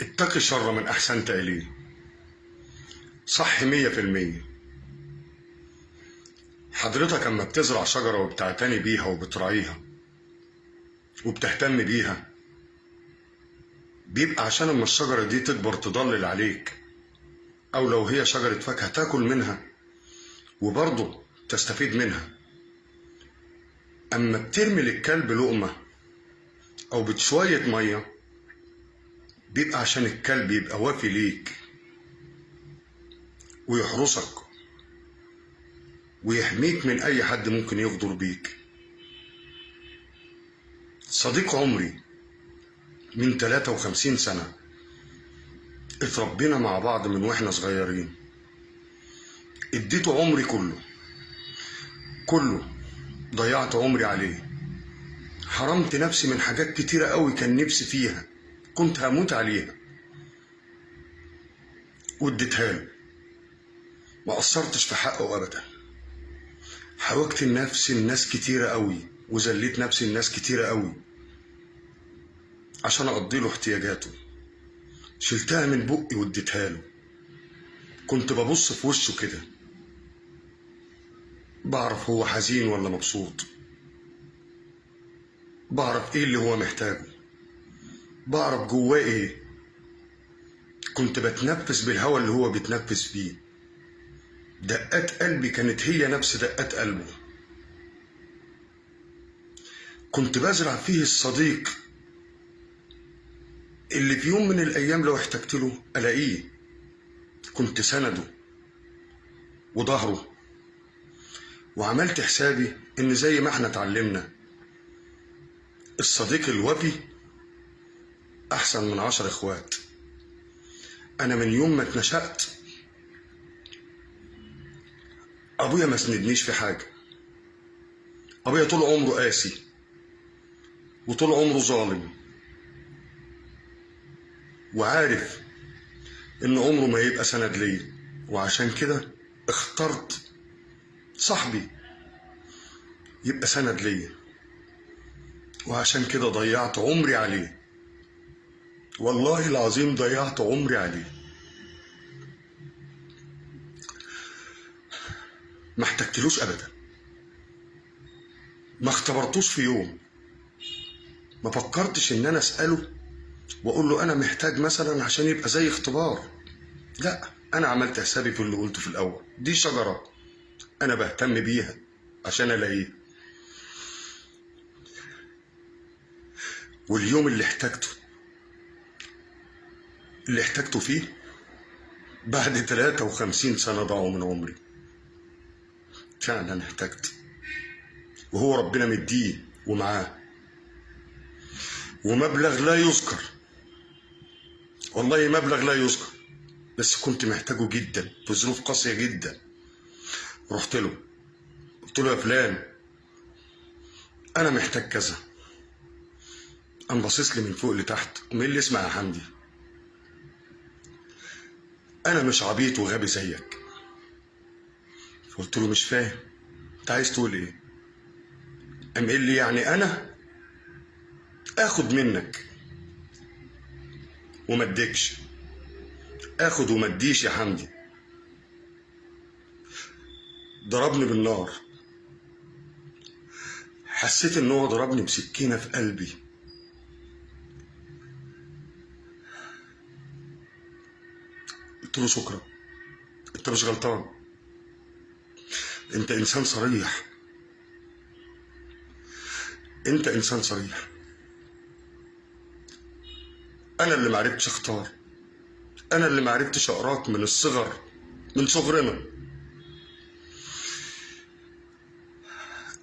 اتقي الشر من أحسنت إليه. صح 100%. حضرتك أما بتزرع شجرة وبتعتني بيها وبتراعيها وبتهتم بيها، بيبقى عشان اما الشجرة دي تكبر تضلل عليك، أو لو هي شجرة فاكهة تاكل منها وبرضه تستفيد منها. أما بترمي للكلب لقمة أو بشوية مية، بيبقى عشان الكلب يبقى وافي ليك ويحرسك ويحميك من أي حد ممكن يغدر بيك. صديق عمري من 53 سنة، اتربينا مع بعض من واحنا صغيرين، اديته عمري كله ضيعت عمري عليه. حرمت نفسي من حاجات كتيرة قوي كان نفسي فيها، كنت هموت عليها واديتها له. ما قصرتش في حقه ابدا. حوجت نفسي الناس كتيرة قوي وذليت نفسي الناس كتيرة قوي عشان اقضي له احتياجاته. شلتها من بقي واديتها له. كنت ببص في وشه كده، بعرف هو حزين ولا مبسوط، بعرف ايه اللي هو محتاجه، بعرف جواه ايه. كنت بتنفس بالهوا اللي هو بيتنفس فيه. دقات قلبي كانت هي نفس دقات قلبه. كنت بزرع فيه الصديق اللي في يوم من الايام لو احتجت له الاقيه. كنت سنده وظهره، وعملت حسابي ان زي ما احنا اتعلمنا، الصديق الوفي احسن من 10 اخوات. انا من يوم ما اتنشأت ابويا ما سندنيش في حاجة. ابويا طول عمره قاسي وطول عمره ظالم، وعارف ان عمره ما يبقى سند ليا، وعشان كده اخترت صاحبي يبقى سند ليا، وعشان كده ضيعت عمري عليه. والله العظيم ضيعت عمري عليه. ما احتجتلوش ابدا، ما اختبرتوش في يوم، ما فكرتش ان انا اساله واقول له انا محتاج مثلا عشان يبقى زي اختبار. لا، انا عملت حسابي في اللي قلته في الاول. دي شجره انا بهتم بيها عشان الاقيها، واليوم اللي احتجته فيه بعد 53 سنه ضاعوا من عمري. فعلا احتجت، وهو ربنا مديه ومعاه ومبلغ لا يذكر. والله مبلغ لا يذكر، بس كنت محتاجه جدا في ظروف قاسية جدا. رحت له قلت له يا فلان انا محتاج كذا. قام باصص لي من فوق لتحت ومين اللي اسمع يا حمدي، انا مش عبيط وغبي زيك. قلت له مش فاهم انت عايز تقول ايه. قام قال لي يعني انا اخد منك وما اديكش، اخد وما اديش يا حمدي. ضربني بالنار، حسيت ان هو ضربني بسكينة في قلبي. قلت له شكرا، انت مش غلطان، انت انسان صريح، انت انسان صريح. انا اللي معرفتش اختار، انا اللي معرفتش اقراك من الصغر، من صغرنا.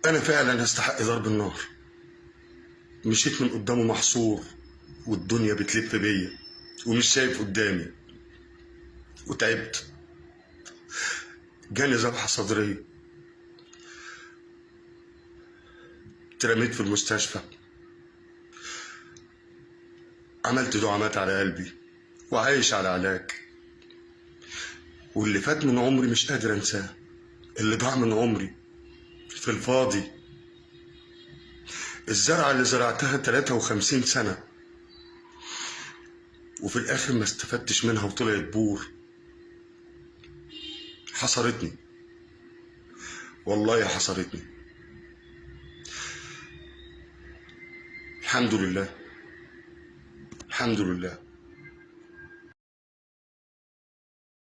انا فعلا هستحق ضرب النار. مشيت من قدامه محصور والدنيا بتلف بيا ومش شايف قدامي، وتعبت. جاني ذبحة صدرية، اترميت في المستشفى. عملت دعامات على قلبي وعايش على علاج. واللي فات من عمري مش قادر انساه. اللي ضاع من عمري في الفاضي. الزرعة اللي زرعتها 53 سنة وفي الاخر ما استفدتش منها وطلعت بور. حصرتني والله، حصرتني. الحمد لله، الحمد لله.